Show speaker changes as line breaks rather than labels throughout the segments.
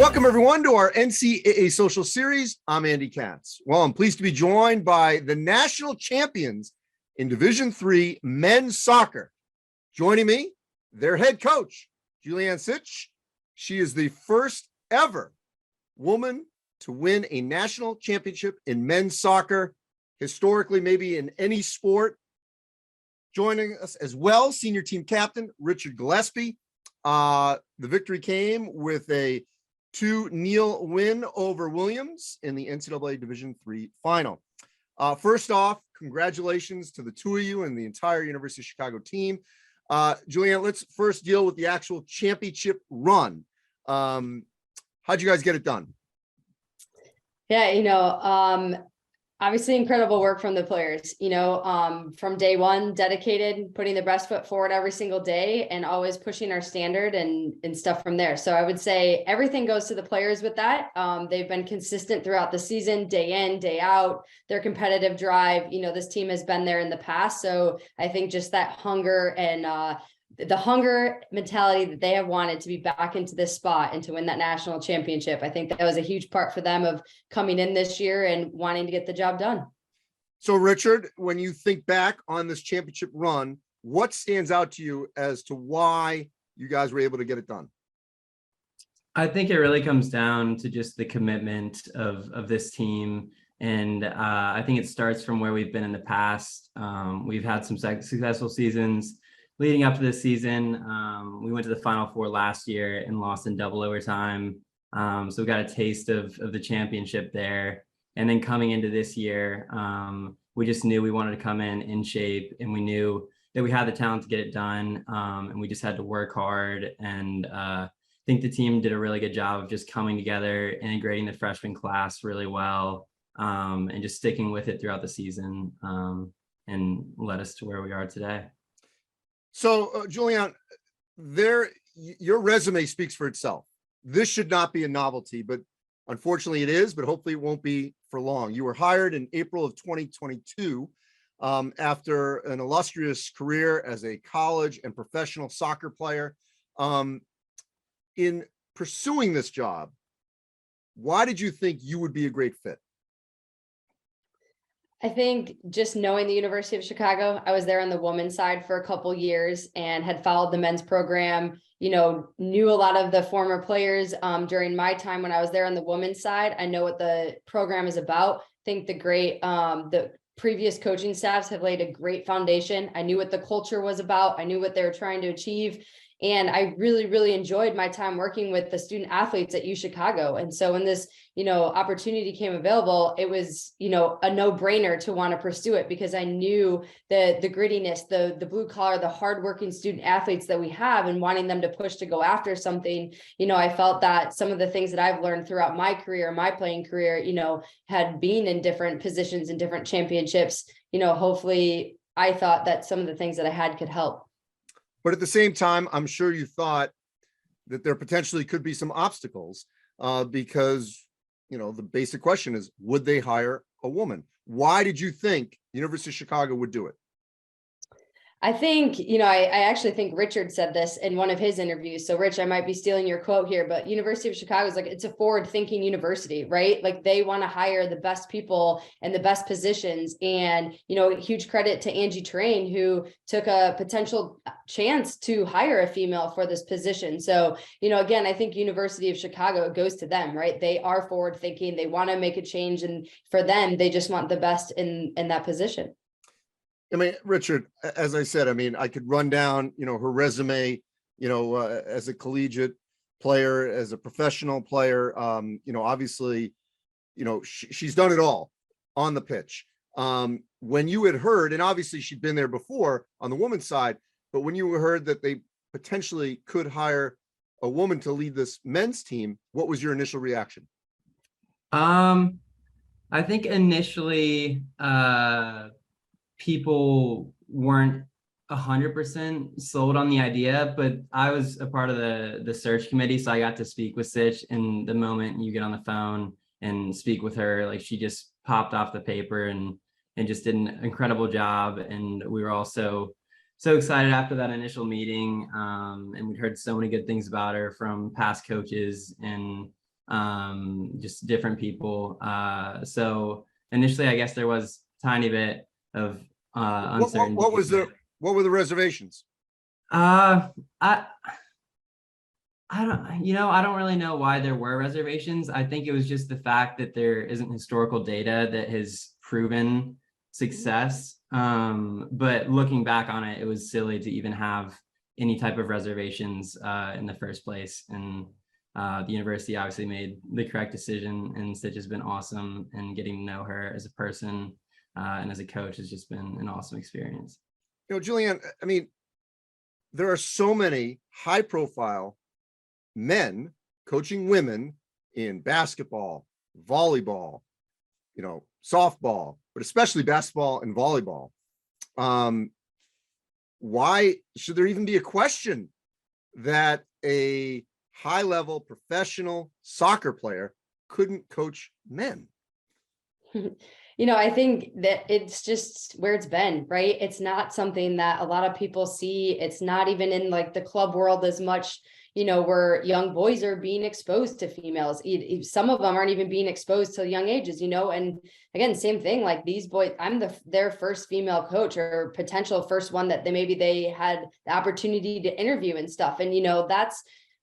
Welcome, everyone, to our NCAA social series. I'm Andy Katz. Well, I'm pleased to be joined by the national champions in Division III men's soccer. Joining me, their head coach, Julianne Sitch. She is the first ever woman to win a national championship in men's soccer, historically, maybe in any sport. Joining us as well, senior team captain, Richard Gillespie. The victory came with a 2-0 win over Williams in the NCAA Division III final. First off, congratulations to the two of you and the entire University of Chicago team. Julianne, let's first deal with the actual championship run. How'd you guys get it done?
Yeah, obviously incredible work from the players, from day one, dedicated, putting the best foot forward every single day and always pushing our standard and stuff from there. So I would say everything goes to the players with that. They've been consistent throughout the season, day in, day out, their competitive drive. This team has been there in the past. So I think just that hunger and the hunger mentality that they have wanted to be back into this spot and to win that national championship. I think that was a huge part for them of coming in this year and wanting to get the job done.
So Richard, when you think back on this championship run, what stands out to you as to why you guys were able to get it done?
I think it really comes down to just the commitment of this team. And I think it starts from where we've been in the past. We've had some successful seasons. Leading up to this season, we went to the Final Four last year and lost in double overtime. So we got a taste of the championship there. And then coming into this year, we just knew we wanted to come in shape, and we knew that we had the talent to get it done. And we just had to work hard. And I think the team did a really good job of just coming together, integrating the freshman class really well, and just sticking with it throughout the season, and led us to where we are today.
So, Julianne, your resume speaks for itself. This should not be a novelty, but unfortunately it is, but hopefully it won't be for long. You were hired in April of 2022 after an illustrious career as a college and professional soccer player. In pursuing this job, why did you think you would be a great fit?
I think just knowing the University of Chicago, I was there on the women's side for a couple years and had followed the men's program, knew a lot of the former players during my time when I was there on the women's side. I know what the program is about. I think the previous coaching staffs have laid a great foundation. I knew what the culture was about. I knew what they were trying to achieve. And I really, really enjoyed my time working with the student athletes at U Chicago. And so when this, opportunity came available, it was, a no-brainer to want to pursue it, because I knew the grittiness, the blue collar, the hardworking student athletes that we have, and wanting them to push to go after something. I felt that some of the things that I've learned throughout my career, my playing career, had been in different positions and different championships. Hopefully I thought that some of the things that I had could help.
But at the same time, I'm sure you thought that there potentially could be some obstacles because, the basic question is, would they hire a woman? Why did you think University of Chicago would do it?
I think, I actually think Richard said this in one of his interviews. So Rich, I might be stealing your quote here, but University of Chicago is it's a forward thinking university, right? Like they want to hire the best people and the best positions. And, huge credit to Angie Terrain, who took a potential chance to hire a female for this position. So, again, I think University of Chicago, it goes to them, right? They are forward thinking. They want to make a change. And for them, they just want the best in that position.
Richard, as I said, I could run down, her resume, as a collegiate player, as a professional player, obviously, she's done it all on the pitch. When you had heard, and obviously she'd been there before on the women's side, but when you heard that they potentially could hire a woman to lead this men's team, what was your initial reaction?
I think initially, people weren't 100% sold on the idea, but I was a part of the search committee, so I got to speak with Sitch. And the moment you get on the phone and speak with her, like, she just popped off the paper and just did an incredible job. And we were all so excited after that initial meeting, and we'd heard so many good things about her from past coaches, and just different people. So initially, I guess there was a tiny bit of uncertainty.
What were the reservations?
I don't really know why there were reservations. I think it was just the fact that there isn't historical data that has proven success. But looking back on it, it was silly to even have any type of reservations in the first place. And the university obviously made the correct decision, and Sitch has been awesome, and getting to know her as a person and as a coach has just been an awesome experience.
Julianne, I mean, there are so many high profile men coaching women in basketball, volleyball, softball, but especially basketball and volleyball. Why should there even be a question that a high-level professional soccer player couldn't coach men?
I think that it's just where it's been, right? It's not something that a lot of people see. It's not even in like the club world as much, where young boys are being exposed to females. Some of them aren't even being exposed to young ages, and again, same thing, like these boys, I'm their first female coach, or potential first one that they had the opportunity to interview and stuff. And,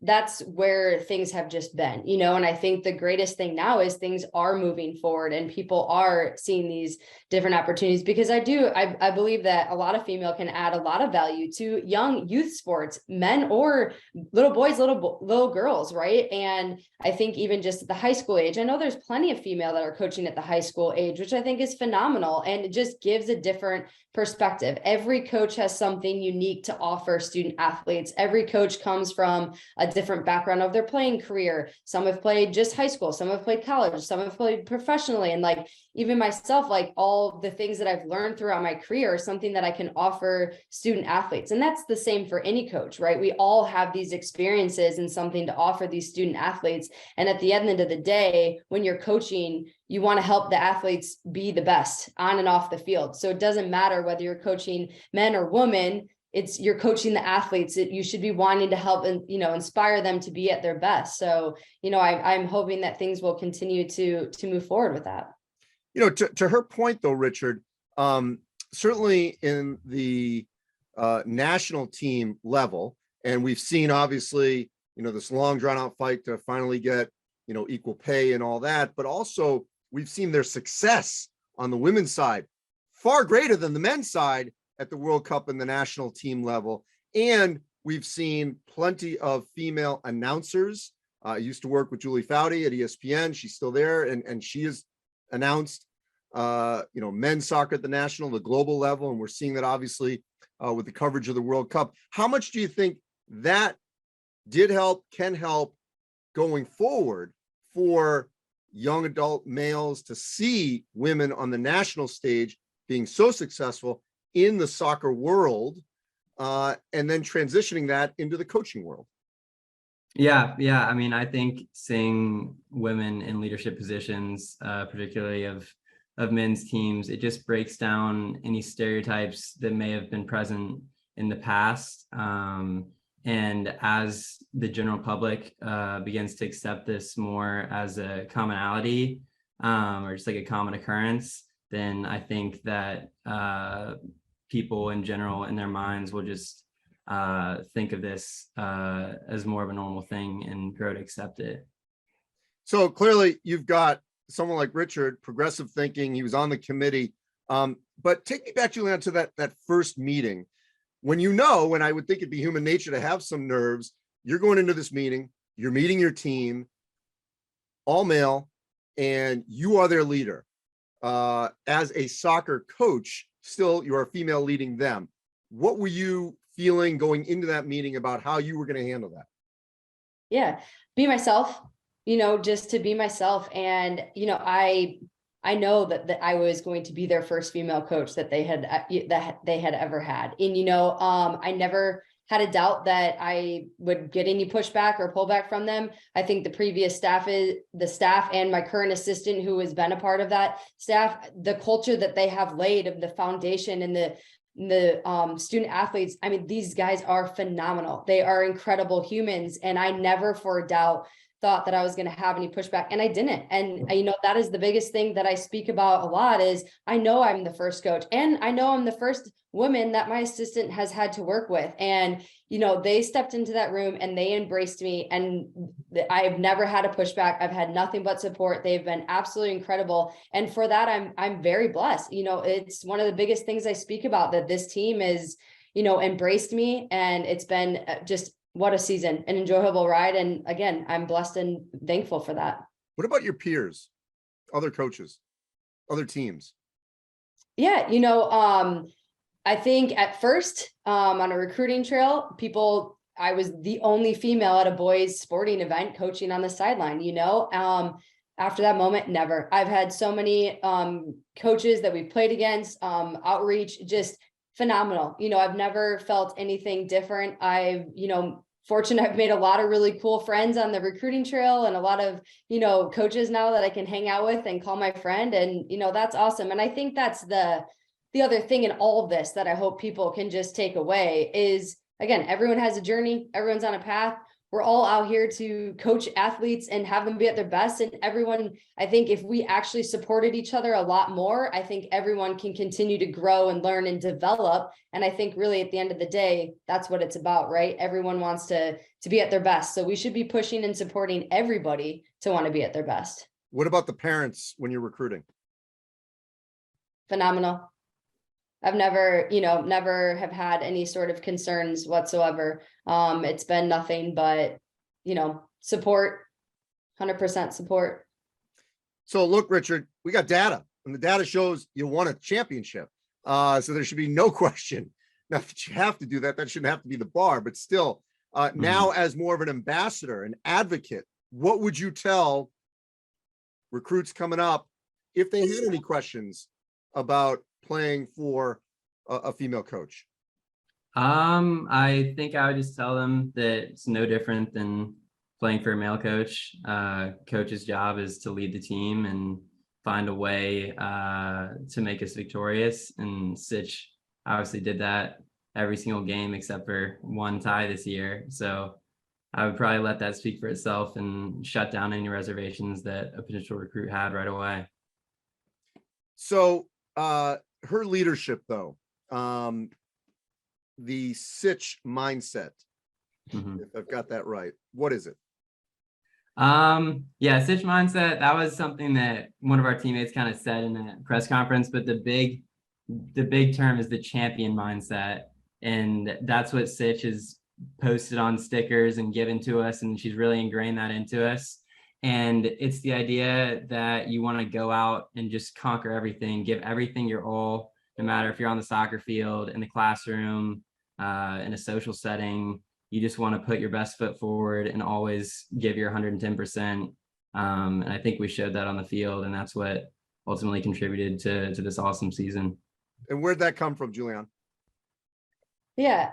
that's where things have just been, and I think the greatest thing now is things are moving forward and people are seeing these different opportunities, because I believe that a lot of female can add a lot of value to young youth sports, men or little boys, little girls, right? And I think even just at the high school age, I know there's plenty of female that are coaching at the high school age, which I think is phenomenal, and it just gives a different perspective. Every coach has something unique to offer student athletes. Every coach comes from a different background of their playing career. Some have played just high school, some have played college, some have played professionally. And like, even myself, like all the things that I've learned throughout my career are something that I can offer student athletes. And that's the same for any coach, right? We all have these experiences and something to offer these student athletes. And at the end of the day, when you're coaching, you want to help the athletes be the best on and off the field. So it doesn't matter whether you're coaching men or women, you're coaching the athletes that you should be wanting to help and, inspire them to be at their best. So, I'm hoping that things will continue to move forward with that.
To her point though, Richard, certainly in the national team level, and we've seen obviously, this long drawn out fight to finally get, equal pay and all that, but also we've seen their success on the women's side far greater than the men's side at the World Cup and the national team level. And we've seen plenty of female announcers. I used to work with Julie Foudy at ESPN. She's still there. And she has announced, men's soccer at the national, the global level. And we're seeing that obviously with the coverage of the World Cup. How much do you think that did help, can help going forward for young adult males to see women on the national stage being so successful in the soccer world, and then transitioning that into the coaching world?
Yeah. I mean, I think seeing women in leadership positions, particularly of men's teams, it just breaks down any stereotypes that may have been present in the past. And as the general public begins to accept this more as a commonality, or just like a common occurrence, then I think that people in general in their minds will just think of this as more of a normal thing and grow to accept it.
So clearly you've got someone like Richard, progressive thinking, he was on the committee. But take me back, Julianne, to that first meeting when and I would think it'd be human nature to have some nerves. You're going into this meeting, you're meeting your team, all male, and you are their leader. As a soccer coach, still you're a female leading them. What were you feeling going into that meeting about how you were going to handle that?
Yeah, be myself, just to be myself. And, I know that I was going to be their first female coach that they had ever had. And, I never had a doubt that I would get any pushback or pullback from them. I think the previous staff and my current assistant who has been a part of that staff, the culture that they have laid of the foundation and the student athletes. I mean, these guys are phenomenal. They are incredible humans. And I never for a doubt thought that I was going to have any pushback, and I didn't. And that is the biggest thing that I speak about a lot is I know I'm the first coach, and I know I'm the first woman that my assistant has had to work with. And, they stepped into that room and they embraced me, and I've never had a pushback. I've had nothing but support. They've been absolutely incredible. And for that, I'm very blessed. It's one of the biggest things I speak about, that this team is, embraced me, and it's been just what a season, an enjoyable ride. And again, I'm blessed and thankful for that.
What about your peers, other coaches, other teams?
Yeah. I think at first, on a recruiting trail, I was the only female at a boys sporting event coaching on the sideline, after that moment, never. I've had so many, coaches that we've played against, outreach, just phenomenal. I've never felt anything different. Fortunate, I've made a lot of really cool friends on the recruiting trail, and a lot of, coaches now that I can hang out with and call my friend. And, that's awesome. And I think that's the other thing in all of this that I hope people can just take away is, again, everyone has a journey. Everyone's on a path. We're all out here to coach athletes and have them be at their best. And everyone, I think if we actually supported each other a lot more, I think everyone can continue to grow and learn and develop. And I think really at the end of the day, that's what it's about, right? Everyone wants to be at their best. So we should be pushing and supporting everybody to want to be at their best.
What about the parents when you're recruiting?
Phenomenal. I've never have had any sort of concerns whatsoever. It's been nothing but, support, 100% support.
So look, Richard, we got data, and the data shows you won a championship. So there should be no question. Not that you have to do that. That shouldn't have to be the bar, but still, now as more of an ambassador, an advocate, what would you tell recruits coming up if they had any questions about playing for a female coach?
I think I would just tell them that it's no different than playing for a male coach. Coach's job is to lead the team and find a way to make us victorious. And Sitch obviously did that every single game except for one tie this year. So I would probably let that speak for itself and shut down any reservations that a potential recruit had right away.
So her leadership, though, the Sitch mindset, if I've got that right, what is it?
Yeah, Sitch mindset, that was something that one of our teammates kind of said in a press conference, but the big term is the champion mindset. And that's what Sitch has posted on stickers and given to us. And she's really ingrained that into us. And it's the idea that you want to go out and just conquer everything, give everything your all, no matter if you're on the soccer field, in the classroom, in a social setting. You just want to put your best foot forward and always give your 110%. And I think we showed that on the field, and that's what ultimately contributed to this awesome season.
And where'd that come from, Julianne?
Yeah,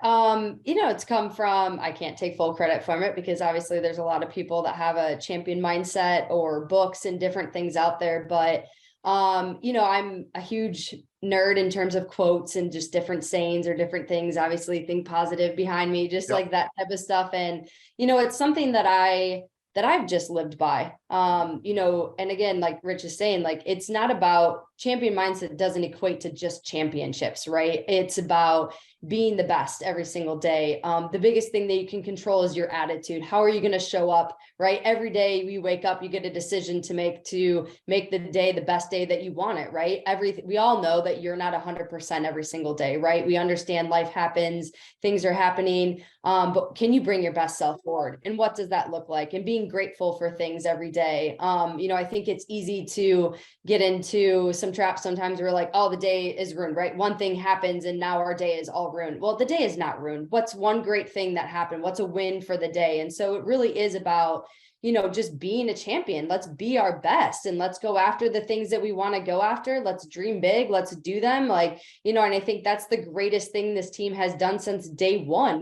it's come from, I can't take full credit from it because obviously there's a lot of people that have a champion mindset or books and different things out there. But, I'm a huge nerd in terms of quotes and just different sayings or different things, obviously think positive behind me, just like that type of stuff. And, it's something that I've just lived by, and again, like Rich is saying, like, it's not about champion mindset doesn't equate to just championships, right? It's about being the best every single day. The biggest thing that you can control is your attitude. How are you going to show up, right? Every day you wake up, you get a decision to make the day the best day that you want it, right? We all know that you're not 100% every single day, right? We understand life happens, things are happening, but can you bring your best self forward? And what does that look like? And being grateful for things every day. I think it's easy to get into some traps sometimes where like, oh, the day is ruined, right? One thing happens and now our day is all ruined. Well, the day is not ruined. What's one great thing that happened? What's a win for the day? And so it really is about, just being a champion. Let's be our best and let's go after the things that we want to go after. Let's dream big. Let's do them. And I think that's the greatest thing this team has done since day one.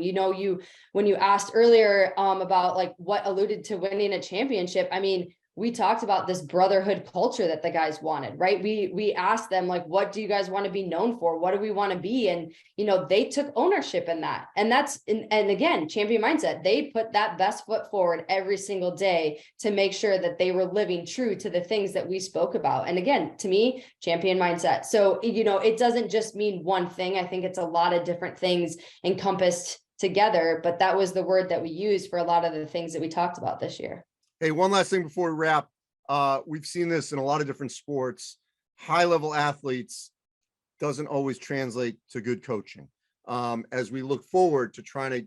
When you asked earlier about like what alluded to winning a championship, I mean, we talked about this brotherhood culture that the guys wanted, right? We asked them, like, what do you guys want to be known for? What do we want to be? And, they took ownership in that. And and again, champion mindset, they put that best foot forward every single day to make sure that they were living true to the things that we spoke about. And again, to me, champion mindset. So, it doesn't just mean one thing. I think it's a lot of different things encompassed together, but that was the word that we used for a lot of the things that we talked about this year.
Hey, one last thing before we wrap. We've seen this in a lot of different sports. High-level athletes doesn't always translate to good coaching. As we look forward to trying to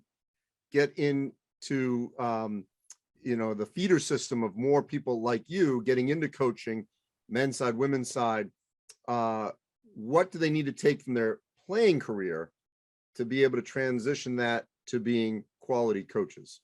get into, the feeder system of more people like you getting into coaching, men's side, women's side, what do they need to take from their playing career to be able to transition that to being quality coaches?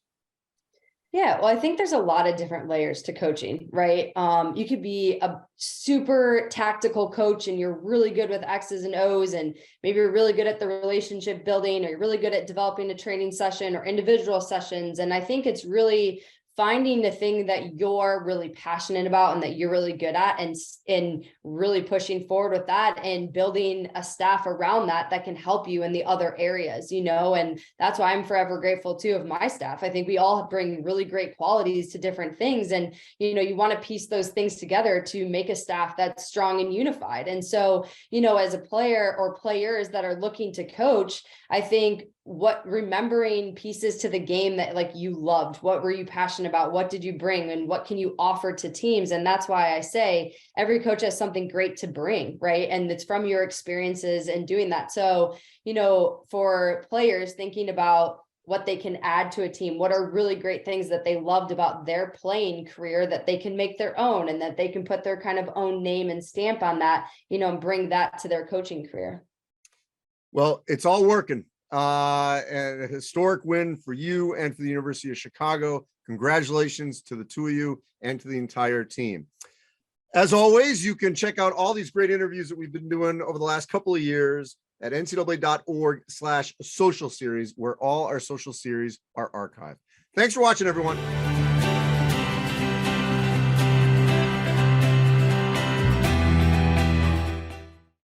Yeah, well, I think there's a lot of different layers to coaching, right? You could be a super tactical coach and you're really good with X's and O's, and maybe you're really good at the relationship building, or you're really good at developing a training session or individual sessions. And I think it's really finding the thing that you're really passionate about and that you're really good at, and really pushing forward with that and building a staff around that can help you in the other areas, and that's why I'm forever grateful too of my staff. I think we all bring really great qualities to different things, and you want to piece those things together to make a staff that's strong and unified. And so, as a player or players that are looking to coach, I think remembering pieces to the game that like you loved, what were you passionate about, what did you bring, and what can you offer to teams? And that's why I say every coach has something great to bring, right? And it's from your experiences and doing that. So, for players thinking about what they can add to a team, what are really great things that they loved about their playing career that they can make their own, and that they can put their kind of own name and stamp on that, and bring that to their coaching career.
Well, it's all working. And a historic win for you and for the University of Chicago. Congratulations to the two of you and to the entire team. As always, you can check out all these great interviews that we've been doing over the last couple of years at ncaa.org/social series, where all our social series are archived. Thanks for watching, everyone.